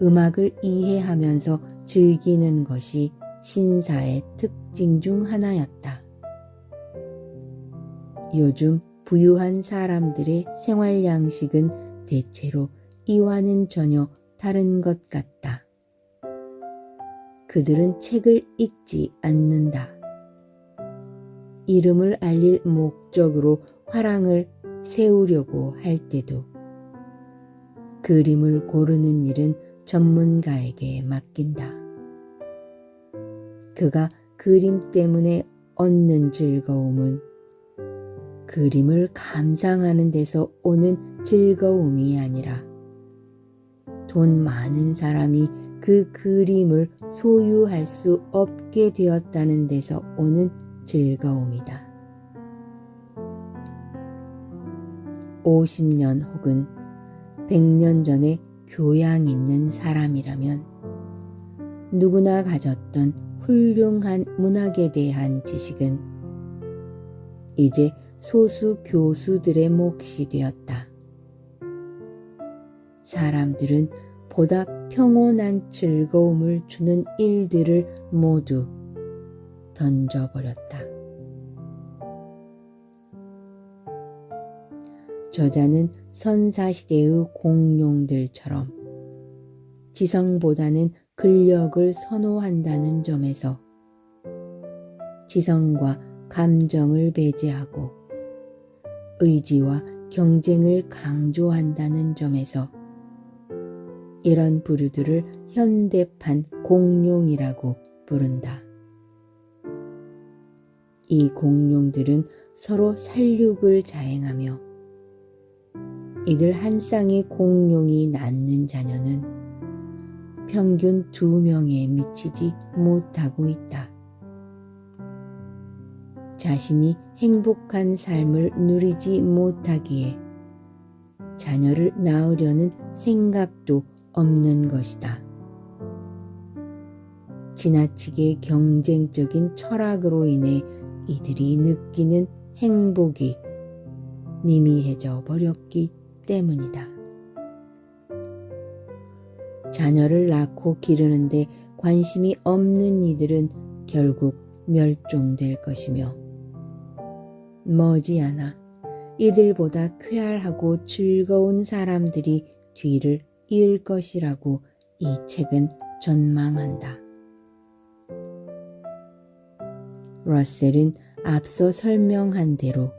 음악을 이해하면서 즐기는 것이 신사의 특징 중 하나였다. 요즘 부유한 사람들의 생활 양식은 대체로 이와는 전혀 다른 것 같다. 그들은 책을 읽지 않는다. 이름을 알릴 목적으로 화랑을 세우려고 할 때도 그림을 고르는 일은 전문가에게 맡긴다. 그가 그림 때문에 얻는 즐거움은 그림을 감상하는 데서 오는 즐거움이 아니라 돈 많은 사람이 그 그림을 소유할 수 없게 되었다는 데서 오는 즐거움이다. 50년 혹은 100년 전에 교양 있는 사람이라면 누구나 가졌던 훌륭한 문학에 대한 지식은 이제 소수 교수들의 몫이 되었다. 사람들은 보다 평온한 즐거움을 주는 일들을 모두 던져버렸다. 저자는 선사시대의 공룡들처럼 지성보다는 근력을 선호한다는 점에서 지성과 감정을 배제하고 의지와 경쟁을 강조한다는 점에서 이런 부류들을 현대판 공룡이라고 부른다. 이 공룡들은 서로 살육을 자행하며 이들 한 쌍의 공룡이 낳는 자녀는 평균 2명에 미치지 못하고 있다. 자신이 행복한 삶을 누리지 못하기에 자녀를 낳으려는 생각도 없는 것이다. 지나치게 경쟁적인 철학으로 인해 이들이 느끼는 행복이 미미해져 버렸기 때문이다. 자녀를 낳고 기르는데 관심이 없는 이들은 결국 멸종될 것이며 머지않아 이들보다 쾌활하고 즐거운 사람들이 뒤를 이을 것이라고 이 책은 전망한다. 러셀은 앞서 설명한 대로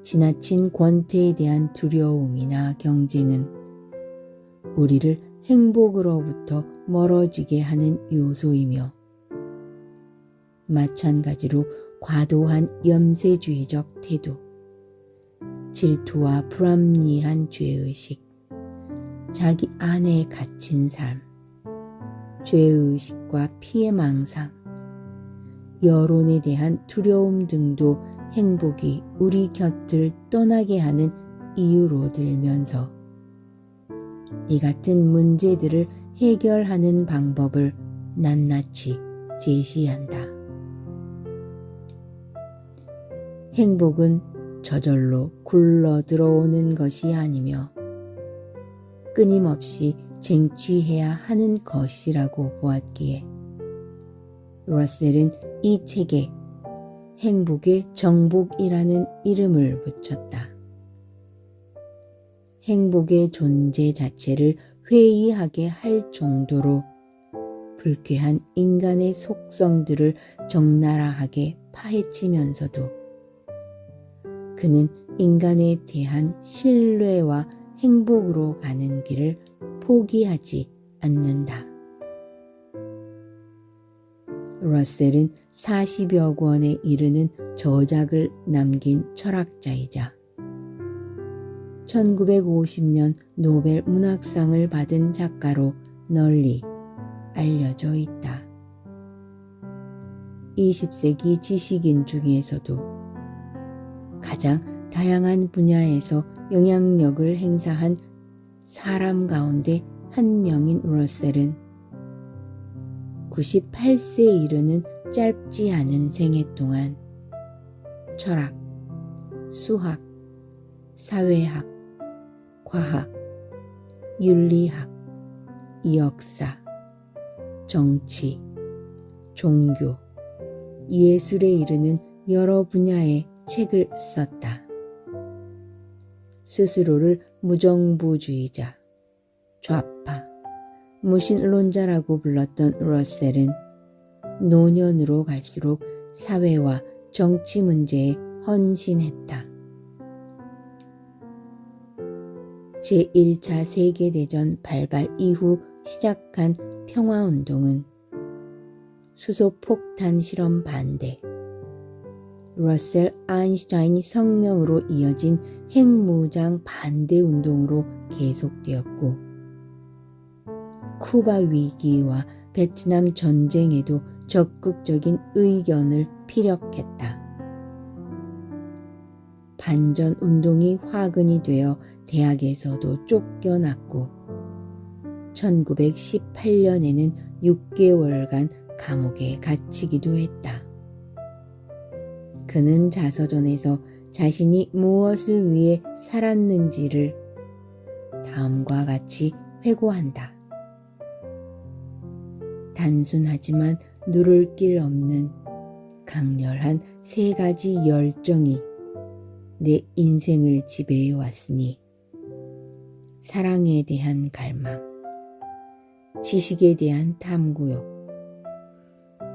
지나친 권태에 대한 두려움이나 경쟁은 우리를 행복으로부터 멀어지게 하는 요소이며 마찬가지로 과도한 염세주의적 태도, 질투와 불합리한 죄의식, 자기 안에 갇힌 삶, 죄의식과 피해망상, 여론에 대한 두려움 등도 행복이 우리 곁을 떠나게 하는 이유로 들면서 이 같은 문제들을 해결하는 방법을 낱낱이 제시한다. 행복은 저절로 굴러 들어오는 것이 아니며 끊임없이 쟁취해야 하는 것이라고 보았기에 러셀은 이 책에 행복의 정복이라는 이름을 붙였다. 행복의 존재 자체를 회의하게 할 정도로 불쾌한 인간의 속성들을 적나라하게 파헤치면서도 그는 인간에 대한 신뢰와 행복으로 가는 길을 포기하지 않는다. 러셀은 40여 권에 이르는 저작을 남긴 철학자이자 1950년 노벨 문학상을 받은 작가로 널리 알려져 있다. 20세기 지식인 중에서도 가장 다양한 분야에서 영향력을 행사한 사람 가운데 한 명인 러셀은 98세에 이르는 짧지 않은 생애 동안 철학, 수학, 사회학, 과학, 윤리학, 역사, 정치, 종교, 예술에 이르는 여러 분야의 책을 썼다. 스스로를 무정부주의자, 좌파, 무신론자라고 불렀던 러셀은 노년으로 갈수록 사회와 정치 문제에 헌신했다. 제1차 세계대전 발발 이후 시작한 평화운동은 수소폭탄 실험 반대, 러셀 아인슈타인 성명으로 이어진 핵무장 반대 운동으로 계속되었고, 쿠바 위기와 베트남 전쟁에도 적극적인 의견을 피력했다. 반전 운동이 화근이 되어 대학에서도 쫓겨났고 1918년에는 6개월간 감옥에 갇히기도 했다. 그는 자서전에서 자신이 무엇을 위해 살았는지를 다음과 같이 회고한다. 단순하지만 누를 길 없는 강렬한 세 가지 열정이 내 인생을 지배해 왔으니 사랑에 대한 갈망, 지식에 대한 탐구욕,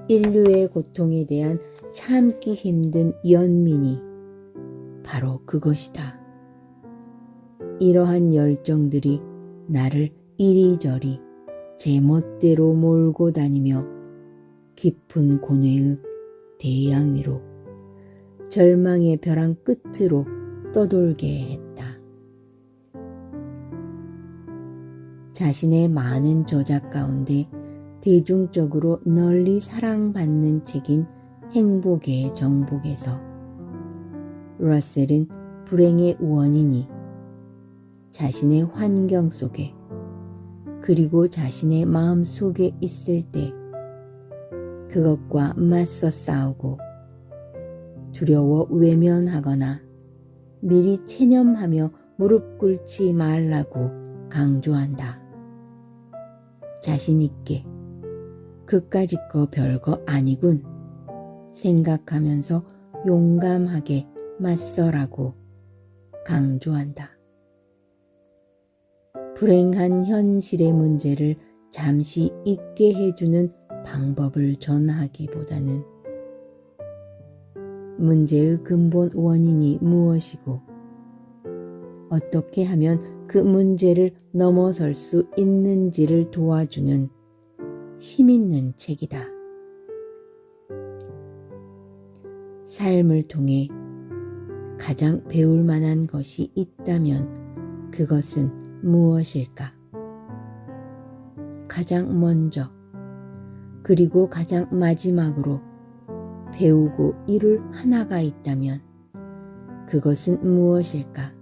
인류의 고통에 대한 참기 힘든 연민이 바로 그것이다. 이러한 열정들이 나를 이리저리 제 멋대로 몰고 다니며 깊은 고뇌의 대양 위로 절망의 벼랑 끝으로 떠돌게 했다. 자신의 많은 저작 가운데 대중적으로 널리 사랑받는 책인 행복의 정복에서 러셀은 불행의 원인이 자신의 환경 속에 그리고 자신의 마음 속에 있을 때 그것과 맞서 싸우고 두려워 외면하거나 미리 체념하며 무릎 꿇지 말라고 강조한다. 자신 있게 그까짓 거 별거 아니군 생각하면서 용감하게 맞서라고 강조한다. 불행한 현실의 문제를 잠시 잊게 해주는 방법을 전하기보다는 문제의 근본 원인이 무엇이고 어떻게 하면 그 문제를 넘어설 수 있는지를 도와주는 힘있는 책이다. 삶을 통해 가장 배울 만한 것이 있다면 그것은 무엇일까? 가장 먼저 그리고 가장 마지막으로 배우고 이룰 하나가 있다면 그것은 무엇일까?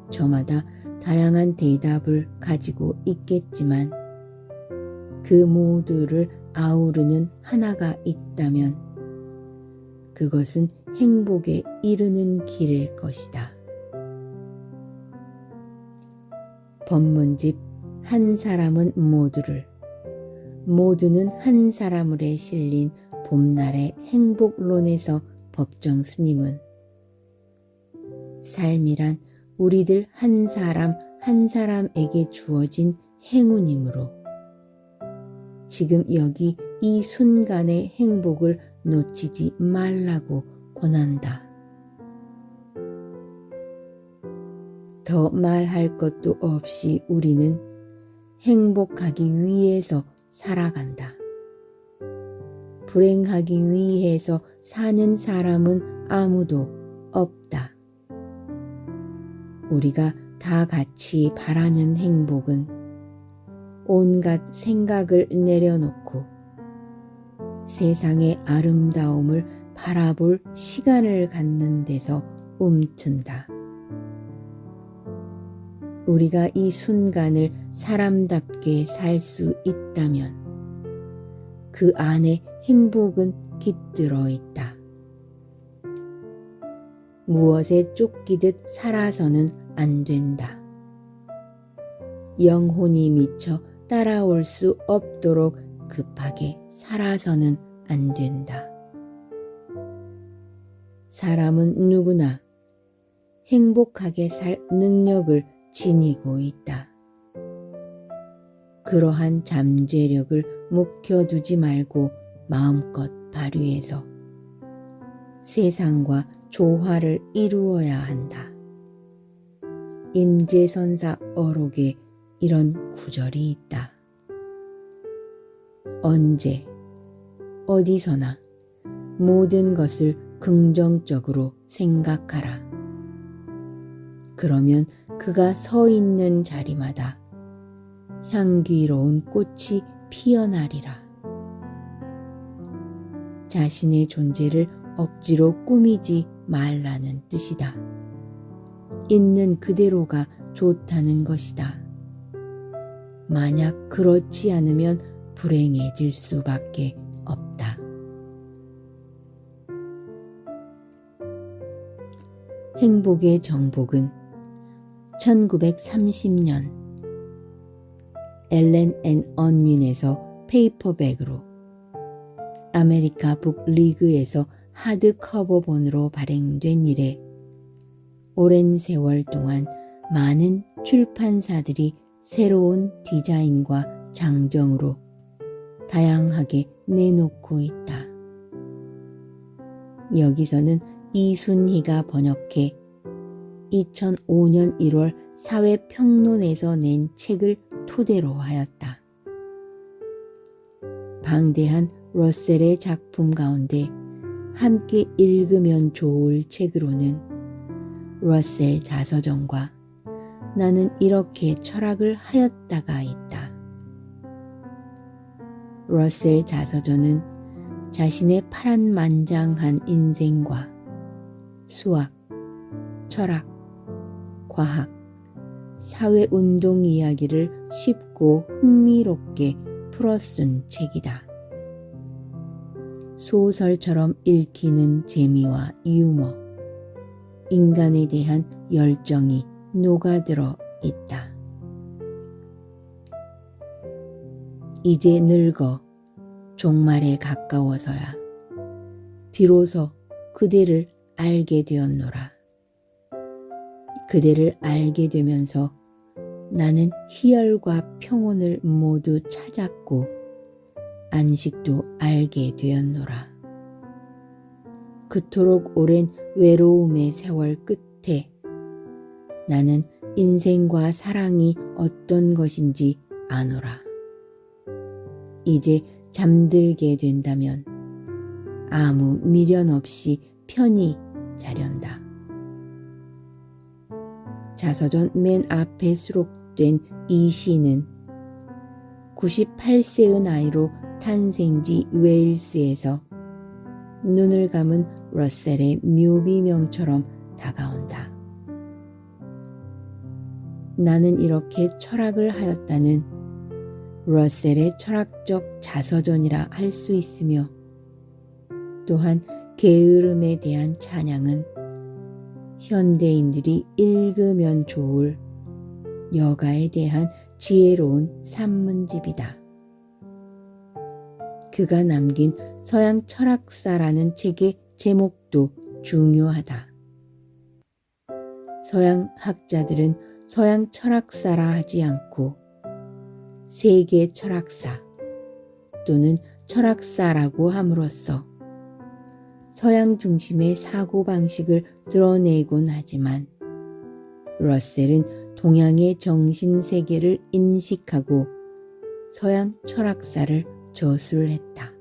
저마다 다양한 대답을 가지고 있겠지만 그 모두를 아우르는 하나가 있다면 그것은 행복에 이르는 길일 것이다. 법문집 한 사람은 모두는 한 사람을에 실린 봄날의 행복론에서 법정 스님은 삶이란 우리들 한 사람 한 사람에게 주어진 행운이므로 지금 여기 이 순간의 행복을 놓치지 말라고 권한다. 더 말할 것도 없이 우리는 행복하기 위해서 살아간다. 불행하기 위해서 사는 사람은 아무도 없다. 우리가 다 같이 바라는 행복은 온갖 생각을 내려놓고 세상의 아름다움을 바라볼 시간을 갖는 데서 움튼다. 우리가 이 순간을 사람답게 살 수 있다면 그 안에 행복은 깃들어 있다. 무엇에 쫓기듯 살아서는 안 된다. 영혼이 미쳐 따라올 수 없도록 급하게 살아서는 안 된다. 사람은 누구나 행복하게 살 능력을 지니고 있다. 그러한 잠재력을 묵혀두지 말고 마음껏 발휘해서 세상과 조화를 이루어야 한다. 임재선사 어록에 이런 구절이 있다. 언제, 어디서나 모든 것을 긍정적으로 생각하라. 그러면 그가 서 있는 자리마다 향기로운 꽃이 피어나리라. 자신의 존재를 억지로 꾸미지 말라는 뜻이다. 있는 그대로가 좋다는 것이다. 만약 그렇지 않으면 불행해질 수밖에 없다. 행복의 정복은 1930년 엘렌 앤 언윈에서 페이퍼백으로, 아메리카 북리그에서 하드커버본으로 발행된 이래 오랜 세월 동안 많은 출판사들이 새로운 디자인과 장정으로 다양하게 내놓고 있다. 여기서는 이순희가 번역해 2005년 1월 사회평론에서 낸 책을 토대로 하였다. 방대한 러셀의 작품 가운데 함께 읽으면 좋을 책으로는 러셀 자서전과 나는 이렇게 철학을 하였다가 있다. 러셀 자서전은 자신의 파란만장한 인생과 수학, 철학, 과학, 사회운동 이야기를 쉽고 흥미롭게 풀어쓴 책이다. 소설처럼 읽히는 재미와 유머, 인간에 대한 열정이 녹아들어 있다. 이제 늙어 종말에 가까워서야 비로소 그대를 알게 되었노라. 그대를 알게 되면서 나는 희열과 평온을 모두 찾았고 안식도 알게 되었노라. 그토록 오랜 외로움의 세월 끝에 나는 인생과 사랑이 어떤 것인지 아노라. 이제 잠들게 된다면 아무 미련 없이 편히 자련다. 자서전 맨 앞에 수록된 이 시는 98세의 나이로 탄생지 웨일스에서 눈을 감은 러셀의 묘비명처럼 다가온다. 나는 이렇게 철학을 하였다는 러셀의 철학적 자서전이라 할 수 있으며, 또한 게으름에 대한 찬양은 현대인들이 읽으면 좋을 여가에 대한 지혜로운 산문집이다. 그가 남긴 서양 철학사라는 책의 제목도 중요하다. 서양 학자들은 서양 철학사라 하지 않고 세계 철학사 또는 철학사라고 함으로써 서양 중심의 사고방식을 드러내곤 하지만, 러셀은 동양의 정신세계를 인식하고 서양 철학사를 저술했다.